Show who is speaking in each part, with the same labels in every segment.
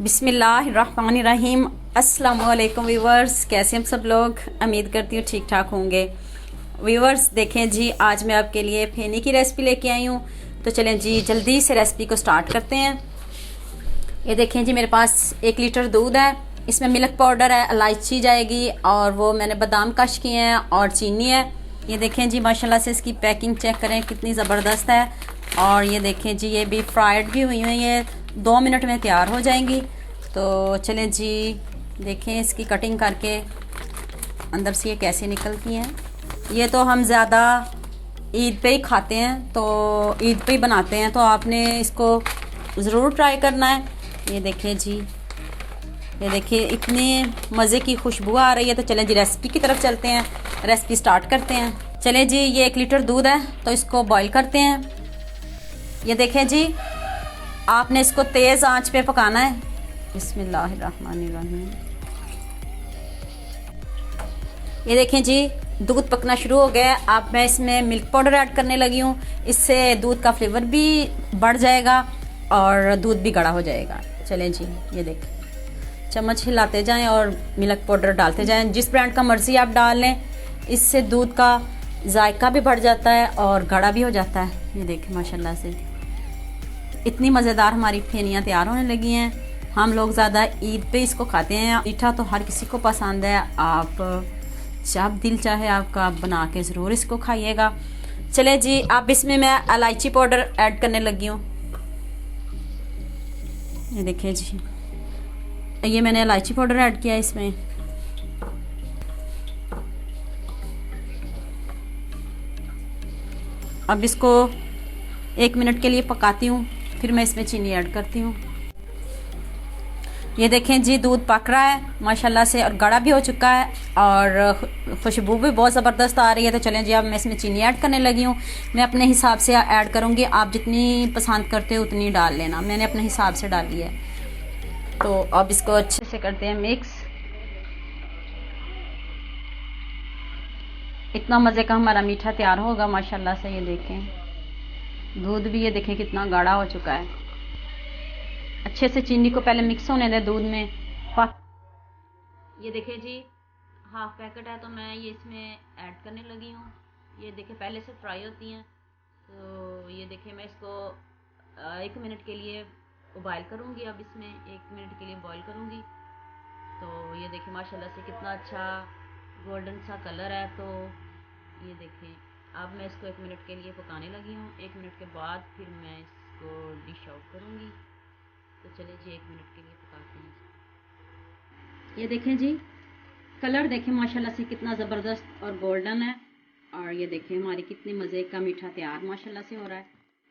Speaker 1: बिस्मिल्लाहिर्रहमानिर्रहीम। अस्सलाम वालेकुम व्यूवर्स, कैसे हम सब लोग। उम्मीद करती हूँ ठीक ठाक होंगे। व्यूवर्स देखें जी, आज मैं आपके लिए फेनी की रेसिपी लेके आई हूँ। तो चलें जी जल्दी से रेसिपी को स्टार्ट करते हैं। ये देखें जी, मेरे पास 1 लीटर दूध है। इसमें मिल्क पाउडर है, इलायची जाएगी और वो मैंने बादाम कश किए हैं और चीनी है। ये देखें जी, माशाल्लाह से इसकी पैकिंग चेक करें कितनी ज़बरदस्त है। और ये देखें जी, ये भी फ्राइड भी हुई हुई है, 2 मिनट में तैयार हो जाएंगी। तो चलें जी देखें इसकी कटिंग करके अंदर से ये कैसे निकलती हैं। ये तो हम ज़्यादा ईद पे ही खाते हैं, तो ईद पे ही बनाते हैं, तो आपने इसको ज़रूर ट्राई करना है। ये देखें जी, ये देखिए इतनी मज़े की खुशबू आ रही है। तो चलें जी रेसिपी की तरफ चलते हैं, रेसिपी स्टार्ट करते हैं। चलें जी, ये 1 लीटर दूध है तो इसको बॉईल करते हैं। ये देखें जी, आपने इसको तेज़ आंच पे पकाना है। बिस्मिल्लाहिर्रहमानिर्रहीम। ये देखें जी, दूध पकना शुरू हो गया है। अब मैं इसमें मिल्क पाउडर ऐड करने लगी हूँ। इससे दूध का फ्लेवर भी बढ़ जाएगा और दूध भी गाढ़ा हो जाएगा। चलें जी, ये देखें, चम्मच हिलाते जाएं और मिल्क पाउडर डालते जाएं। जिस ब्रांड का मर्ज़ी आप डाल लें, इससे दूध का जायका भी बढ़ जाता है और गाढ़ा भी हो जाता है। ये देखें माशाल्लाह से इतनी मज़ेदार हमारी फेनियाँ तैयार होने लगी हैं। हम लोग ज़्यादा ईद पे इसको खाते हैं। मीठा तो हर किसी को पसंद है। आप जब दिल चाहे आपका, आप बना के ज़रूर इसको खाइएगा। चले जी, अब इसमें मैं इलायची पाउडर ऐड करने लगी हूँ। ये देखिए जी, ये मैंने इलायची पाउडर ऐड किया इसमें। अब इसको 1 मिनट के लिए पकाती हूँ, फिर मैं इसमें चीनी ऐड करती हूँ। ये देखें जी, दूध पक रहा है माशाल्लाह से और गाढ़ा भी हो चुका है और खुशबू भी बहुत ज़बरदस्त आ रही है। तो चलें जी, अब मैं इसमें चीनी ऐड करने लगी हूँ। मैं अपने हिसाब से ऐड करूँगी, आप जितनी पसंद करते हो उतनी डाल लेना। मैंने अपने हिसाब से डाली है। तो अब इसको अच्छे से करते हैं मिक्स। इतना मज़े का हमारा मीठा तैयार होगा माशाल्लाह से। ये देखें, दूध भी ये देखें कितना गाढ़ा हो चुका है। अच्छे से चीनी को पहले मिक्स होने दें दूध में। ये देखें जी, हाफ पैकेट है तो मैं ये इसमें ऐड करने लगी हूँ। ये देखें पहले से फ्राई होती हैं। तो ये देखें, मैं इसको 1 मिनट के लिए बॉयल करूँगी। अब इसमें 1 मिनट के लिए बॉयल करूँगी। तो ये देखें माशाल्लाह से कितना अच्छा गोल्डन सा कलर है। तो ये देखें, अब मैं इसको 1 मिनट के लिए पकाने लगी हूँ। 1 मिनट के बाद फिर मैं इसको डिश आउट करूँगी। तो चलिए जी 1 मिनट के लिए पकाते हैं। ये देखें जी, कलर देखें माशाल्लाह से कितना ज़बरदस्त और गोल्डन है। और ये देखें हमारी कितनी मज़े का मीठा तैयार माशाल्लाह से हो रहा है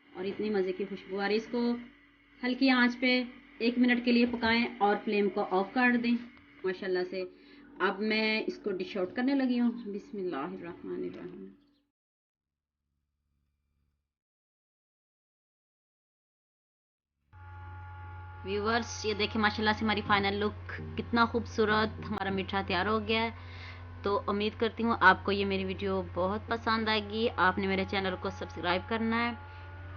Speaker 1: और इतनी मज़े की खुशबू आ रही है। इसको हल्की आंच पे 1 मिनट के लिए पकाएं और फ्लेम को ऑफ कर दें माशाल्लाह से। अब मैं इसको डिश आउट करने लगी हूँ। बिस्मिल्लाहिर्रहमानिर्रहीम। व्यूवर्स ये देखें माशाल्लाह से हमारी फाइनल लुक कितना खूबसूरत हमारा मीठा तैयार हो गया है। तो उम्मीद करती हूँ आपको ये मेरी वीडियो बहुत पसंद आएगी। आपने मेरे चैनल को सब्सक्राइब करना है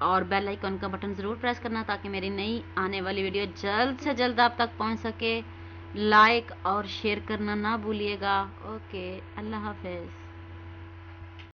Speaker 1: और बेल आइकन का बटन ज़रूर प्रेस करना ताकि मेरी नई आने वाली वीडियो जल्द से जल्द आप तक पहुँच सके। लाइक और शेयर करना ना भूलिएगा। ओके, अल्लाह हाफ़िज़।